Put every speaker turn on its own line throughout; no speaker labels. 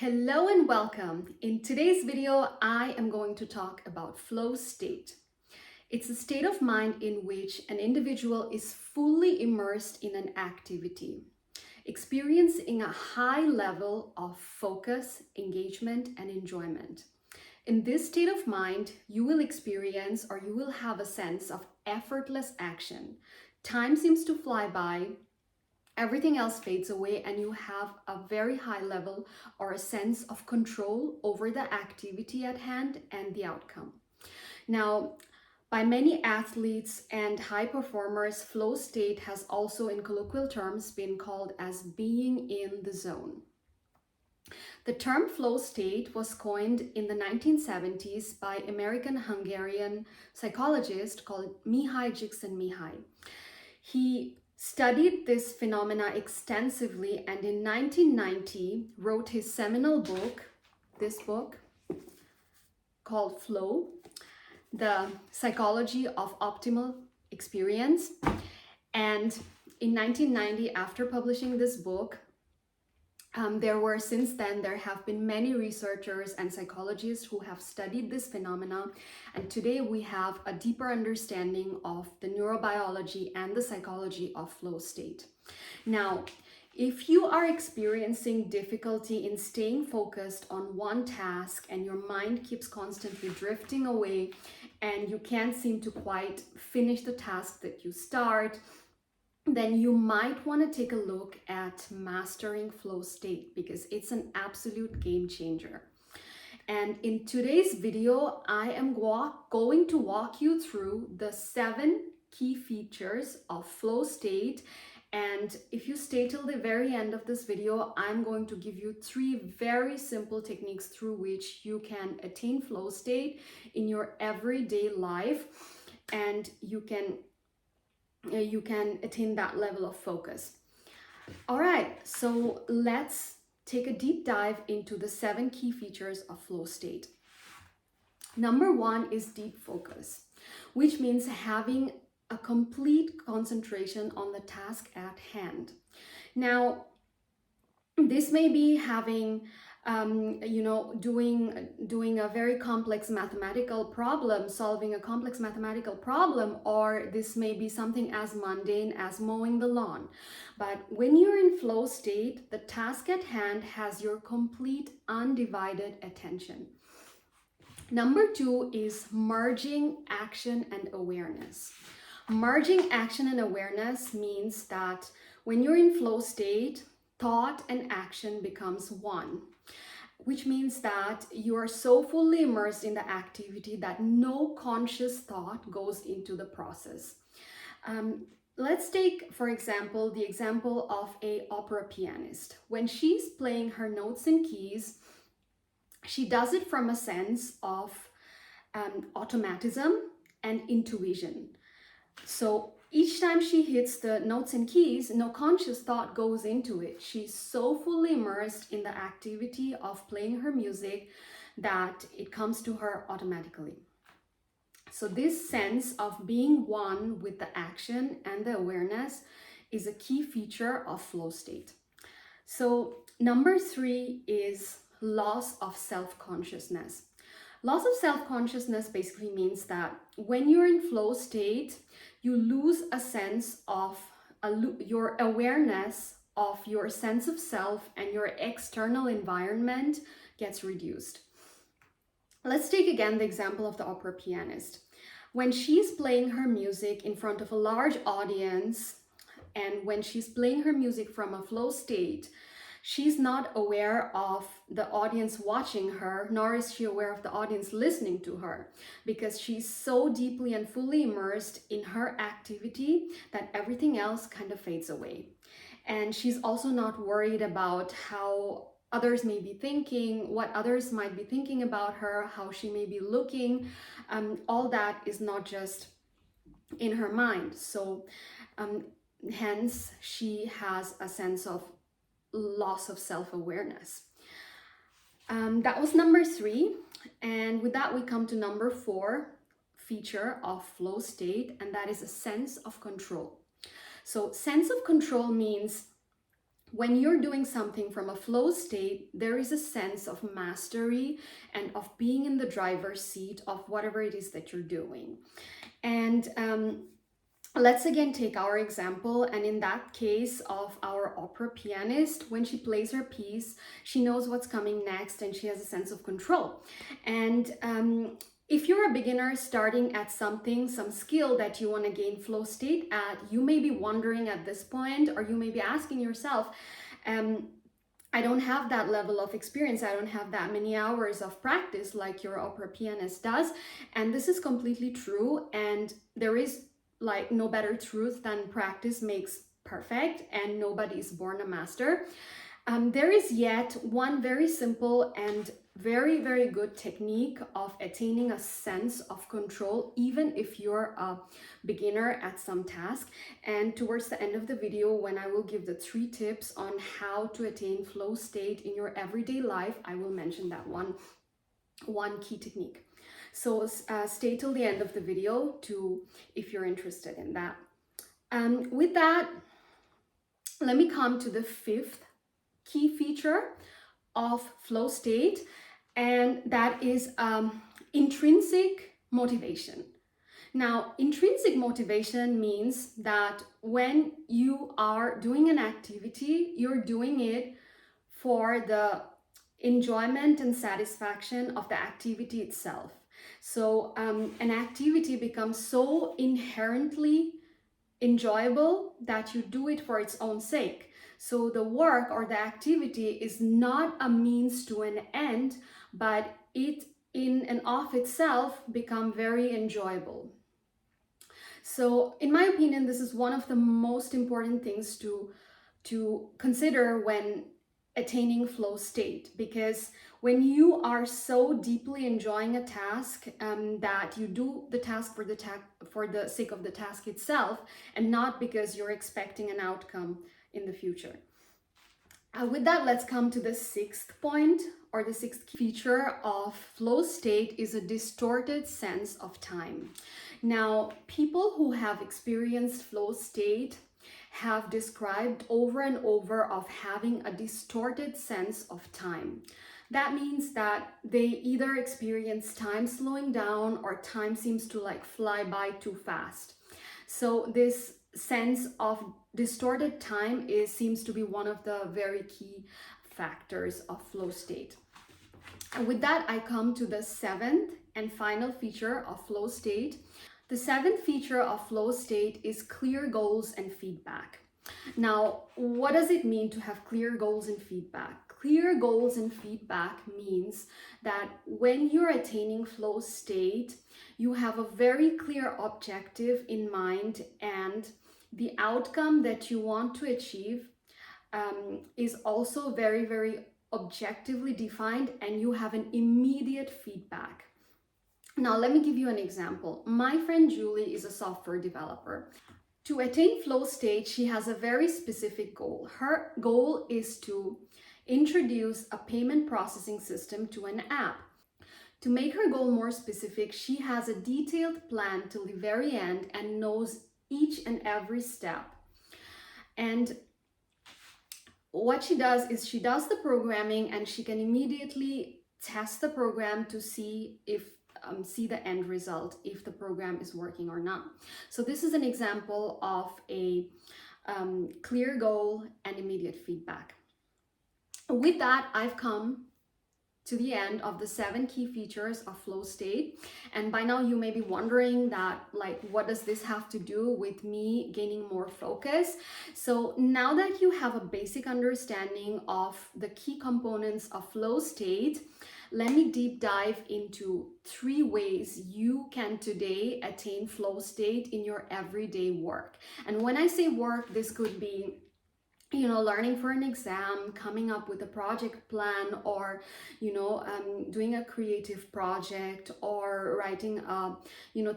Hello and welcome. In today's video, I am going to talk about flow state. It's a state of mind in which an individual is fully immersed in an activity, experiencing a high level of focus, engagement, and enjoyment. In this state of mind, you will experience or you will have a sense of effortless action. Time seems to fly by. Everything else fades away and you have a very high level or a sense of control over the activity at hand and the outcome. Now, by many athletes and high performers, flow state has also in colloquial terms been called as being in the zone. The term flow state was coined in the 1970s by American-Hungarian psychologist called Mihaly Csikszentmihalyi. He studied this phenomena extensively and in 1990 wrote his seminal book, this book called Flow, The Psychology of Optimal Experience. And in 1990, after publishing this book, there have been many researchers and psychologists who have studied this phenomena, and today we have a deeper understanding of the neurobiology and the psychology of flow state. Now, if you are experiencing difficulty in staying focused on one task and your mind keeps constantly drifting away and you can't seem to quite finish the task that you start, then you might want to take a look at mastering flow state because it's an absolute game changer. And in today's video, I am going to walk you through the 7 key features of flow state. And if you stay till the very end of this video, I'm going to give you 3 very simple techniques through which you can attain flow state in your everyday life, and you can attain that level of focus. All right, so let's take a deep dive into the 7 key features of flow state. Number 1 is deep focus, which means having a complete concentration on the task at hand. Now, this may be having doing a very complex mathematical problem, solving a complex mathematical problem, or this may be something as mundane as mowing the lawn. But when you're in flow state, the task at hand has your complete undivided attention. Number 2 is merging action and awareness. Merging action and awareness means that when you're in flow state, thought and action becomes one, which means that you are so fully immersed in the activity that no conscious thought goes into the process. Let's take, for example, the example of an opera pianist. When she's playing her notes and keys, she does it from a sense of automatism and intuition. So each time she hits the notes and keys, no conscious thought goes into it. She's so fully immersed in the activity of playing her music that it comes to her automatically. So this sense of being one with the action and the awareness is a key feature of flow state. So number 3 is loss of self-consciousness. Loss of self-consciousness basically means that when you're in flow state, you lose a sense of your awareness of your sense of self, and your external environment gets reduced. Let's take again the example of the opera pianist. When she's playing her music in front of a large audience, and when she's playing her music from a flow state, she's not aware of the audience watching her, nor is she aware of the audience listening to her, because she's so deeply and fully immersed in her activity that everything else kind of fades away. And she's also not worried about how others may be thinking, what others might be thinking about her, how she may be looking. All that is not just in her mind. So hence she has a sense of loss of self-awareness. That was number 3, and with that we come to number 4 feature of flow state, and that is a sense of control. So sense of control means when you're doing something from a flow state, there is a sense of mastery and of being in the driver's seat of whatever it is that you're doing. And let's again take our example. And in that case of our opera pianist, when she plays her piece, she knows what's coming next and she has a sense of control. And if you're a beginner starting at something, some skill that you want to gain flow state at, you may be wondering at this point, or you may be asking yourself, I don't have that level of experience. I don't have that many hours of practice like your opera pianist does. And this is completely true. And there is like no better truth than practice makes perfect, and nobody is born a master. There is yet one very simple and very, very good technique of attaining a sense of control, even if you're a beginner at some task. And towards the end of the video, when I will give the 3 tips on how to attain flow state in your everyday life, I will mention that one key technique. So stay till the end of the video if you're interested in that. With that, let me come to the 5th key feature of flow state, and that is intrinsic motivation. Now, intrinsic motivation means that when you are doing an activity, you're doing it for the enjoyment and satisfaction of the activity itself. So an activity becomes so inherently enjoyable that you do it for its own sake. So the work or the activity is not a means to an end, but it in and of itself become very enjoyable. So in my opinion, this is one of the most important things to consider when attaining flow state, because when you are so deeply enjoying a task that you do the task for the sake of the task itself, and not because you're expecting an outcome in the future. With that, let's come to the 6th point, or the 6th feature of flow state is a distorted sense of time. Now, people who have experienced flow state have described over and over of having a distorted sense of time. That means that they either experience time slowing down or time seems to like fly by too fast. So this sense of distorted time seems to be one of the very key factors of flow state. And with that, I come to the 7th and final feature of flow state. The 7th feature of flow state is clear goals and feedback. Now, what does it mean to have clear goals and feedback? Clear goals and feedback means that when you're attaining flow state, you have a very clear objective in mind, and the outcome that you want to achieve is also very, very objectively defined, and you have an immediate feedback. Now, let me give you an example. My friend Julie is a software developer. To attain flow state, she has a very specific goal. Her goal is to introduce a payment processing system to an app. To make her goal more specific, she has a detailed plan till the very end and knows each and every step. And what she does is she does the programming, and she can immediately test the program to see the end result, if the program is working or not. So this is an example of a clear goal and immediate feedback. With that, I've come to the end of the 7 key features of flow state. And by now you may be wondering that, like, what does this have to do with me gaining more focus? So now that you have a basic understanding of the key components of flow state, let me deep dive into 3 ways you can today attain flow state in your everyday work. And when I say work, this could be learning for an exam, coming up with a project plan, or doing a creative project, or writing a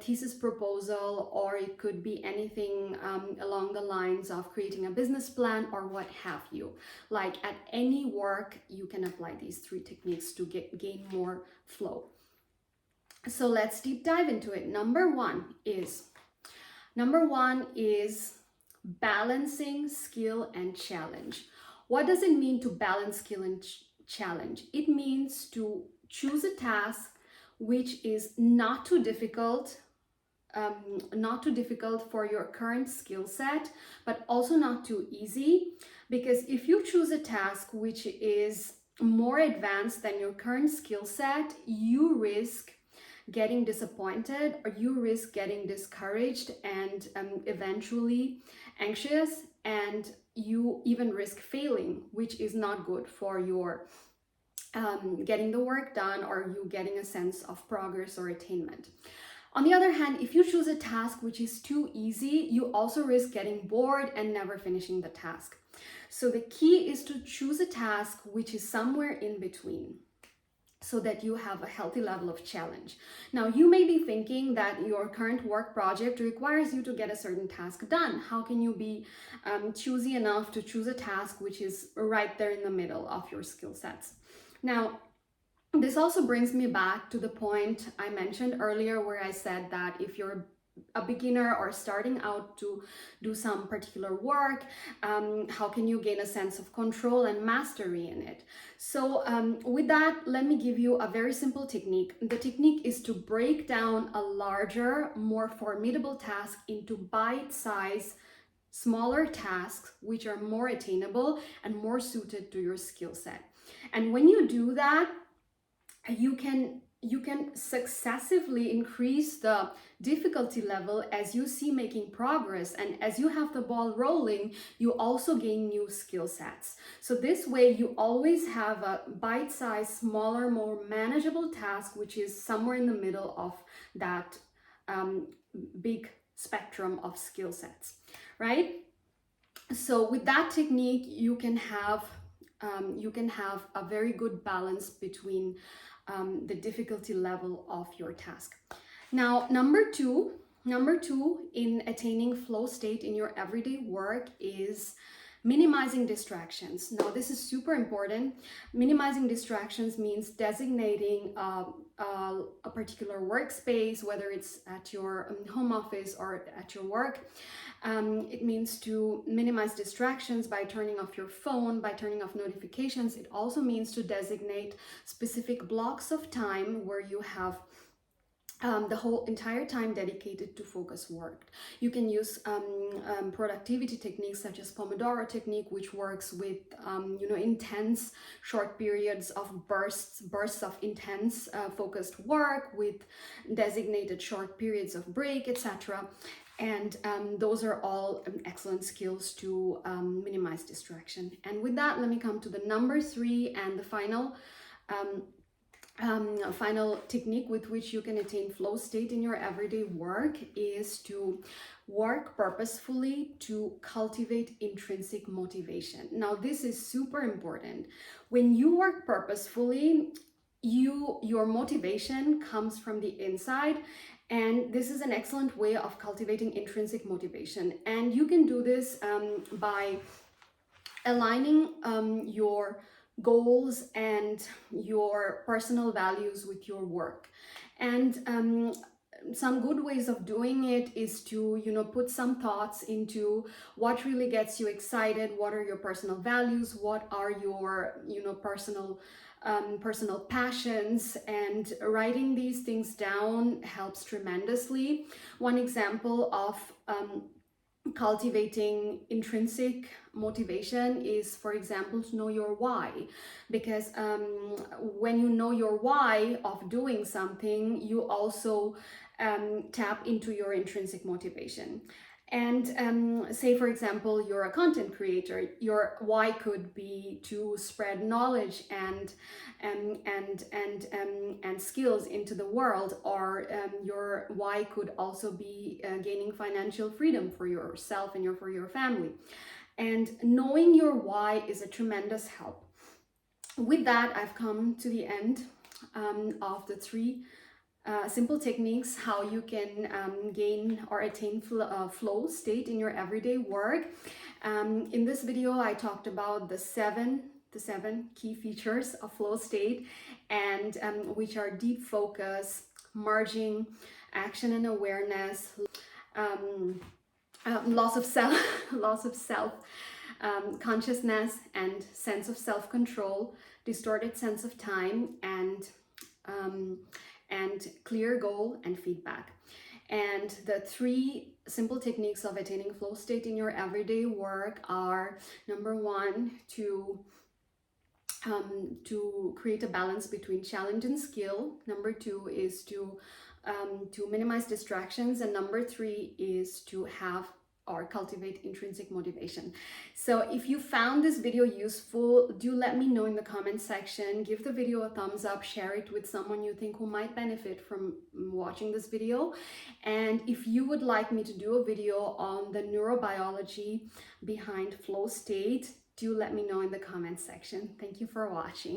thesis proposal, or it could be anything along the lines of creating a business plan, or what have you. Like at any work, you can apply these 3 techniques to gain more flow. So let's deep dive into it. Number one is balancing skill and challenge. What does it mean to balance skill and challenge? It means to choose a task which is not too difficult, for your current skill set, but also not too easy. Because if you choose a task which is more advanced than your current skill set, you risk getting disappointed, or you risk getting discouraged and eventually anxious, and you even risk failing, which is not good for your getting the work done, or you getting a sense of progress or attainment. On the other hand, if you choose a task which is too easy, you also risk getting bored and never finishing the task. So the key is to choose a task which is somewhere in between, so that you have a healthy level of challenge. Now, you may be thinking that your current work project requires you to get a certain task done. How can you be choosy enough to choose a task which is right there in the middle of your skill sets? Now, this also brings me back to the point I mentioned earlier, where I said that if you're a beginner or starting out to do some particular work, how can you gain a sense of control and mastery in it? So with that, let me give you a very simple technique. The technique is to break down a larger, more formidable task into bite-sized, smaller tasks which are more attainable and more suited to your skill set. And when you do that, you can successively increase the difficulty level as you see making progress, and as you have the ball rolling, you also gain new skill sets. So this way you always have a bite-sized, smaller, more manageable task which is somewhere in the middle of that big spectrum of skill sets, right? So with that technique, you can have a very good balance between the difficulty level of your task. Now, number two in attaining flow state in your everyday work is minimizing distractions. Now, this is super important. Minimizing distractions means designating a particular workspace, whether it's at your home office or at your work. It means to minimize distractions by turning off your phone, by turning off notifications. It also means to designate specific blocks of time where you have the whole entire time dedicated to focus work. You can use productivity techniques such as Pomodoro technique, which works with intense short periods of bursts of intense focused work with designated short periods of break, etc. And those are all excellent skills to minimize distraction. And with that, let me come to the number 3 and the final technique with which you can attain flow state in your everyday work is to work purposefully to cultivate intrinsic motivation. Now, this is super important. When you work purposefully, your motivation comes from the inside, and this is an excellent way of cultivating intrinsic motivation. And you can do this by aligning your goals and your personal values with your work. And some good ways of doing it is to put some thoughts into what really gets you excited, what are your personal values, what are your personal passions, and writing these things down helps tremendously. One example of cultivating intrinsic motivation is, for example, to know your why, because when you know your why of doing something, you also tap into your intrinsic motivation. And say, for example, you're a content creator, your why could be to spread knowledge and skills into the world, or your why could also be gaining financial freedom for yourself and for your family. And knowing your why is a tremendous help. With that, I've come to the end of the 3 simple techniques how you can gain or attain flow state in your everyday work. In this video, I talked about the seven key features of flow state, and which are deep focus, merging, action and awareness, loss of self, consciousness and sense of self-control, distorted sense of time, um, and clear goal and feedback. And the 3 simple techniques of attaining flow state in your everyday work are: number 1, to create a balance between challenge and skill. Number 2 is to minimize distractions, and number 3 is to have or cultivate intrinsic motivation. So if you found this video useful, do let me know in the comment section. Give the video a thumbs up, share it with someone you think who might benefit from watching this video. And if you would like me to do a video on the neurobiology behind flow state, do let me know in the comment section. Thank you for watching.